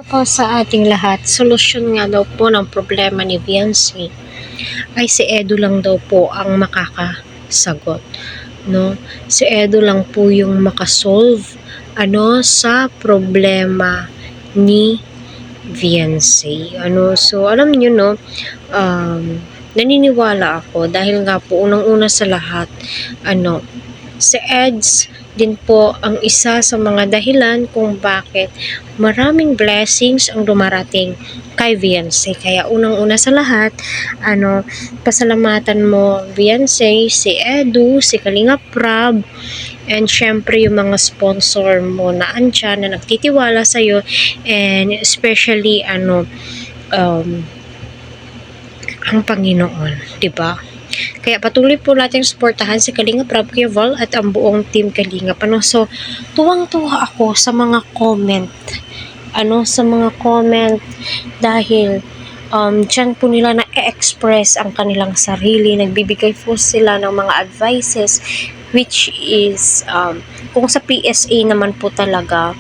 Po sa ating lahat, solusyon nga daw po ng problema ni Beyonce ay si Edu lang daw po ang makakasagot, no? Si Edu lang po yung makasolve sa problema ni Beyonce. So alam niyo naniniwala ako dahil nga po unang-una sa lahat, si Eds din po ang isa sa mga dahilan kung bakit maraming blessings ang dumarating kay Beyonce. Kaya unang-una sa lahat, pasalamatan mo Beyonce, si Edu, si Kalinga Prab, and syempre yung mga sponsor mo na andyan na nagtitiwala sa'yo, and especially ang Panginoon, di ba? Kaya patuloy po natin suportahan si Kalinga Prab, Kuya Val, at ang buong team Kalinga. So, tuwang-tuwa ako sa mga comment. Dahil dyan po nila na-express ang kanilang sarili. Nagbibigay po sila ng mga advices, which is, kung sa PSA naman po talaga,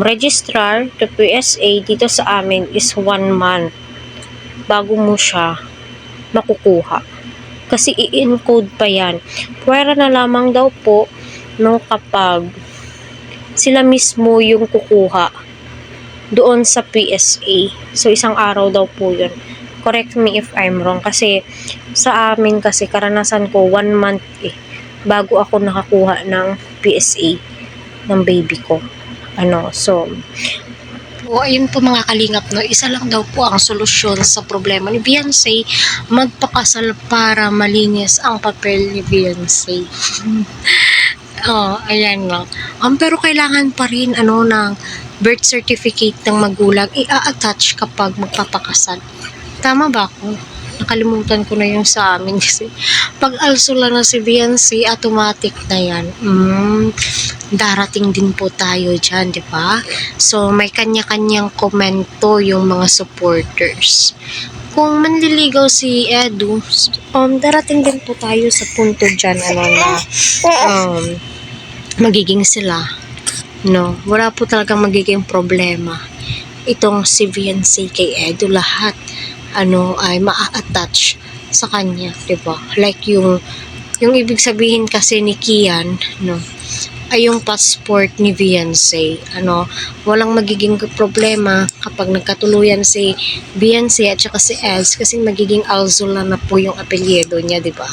registrar to PSA dito sa amin is 1 month bago mo siya makukuha. Kasi i-encode pa yan. Pwera na lamang daw po kapag sila mismo yung kukuha doon sa PSA. So, 1 araw daw po yun. Correct me if I'm wrong. Kasi sa amin kasi karanasan ko 1 month bago ako nakakuha ng PSA ng baby ko. Ayun po mga kalingap, isa lang daw po ang solusyon sa problema ni Beyonce, magpakasal para malinis ang papel ni Beyonce. Ayan pero kailangan pa rin ng birth certificate ng magulang i-attach kapag magpapakasal. Tama ba ako? Nakalimutan ko na yung sa amin kasi pag alsula na si Beyonce, automatic na yan. Darating din po tayo dyan, di ba? So, may kanya-kanyang komento yung mga supporters. Kung manliligaw si Edu, darating din po tayo sa punto dyan, magiging sila. Wala po talagang magiging problema. Itong si Beyonce kay Edu, lahat ay maa-attach sa kanya, diba? Like yung ibig sabihin kasi ni Kian, ay yung passport ni Beyonce. Walang magiging problema kapag nagkatuluyan si Beyonce at saka si Els, kasi magiging Alzola na po yung apelyido niya, diba?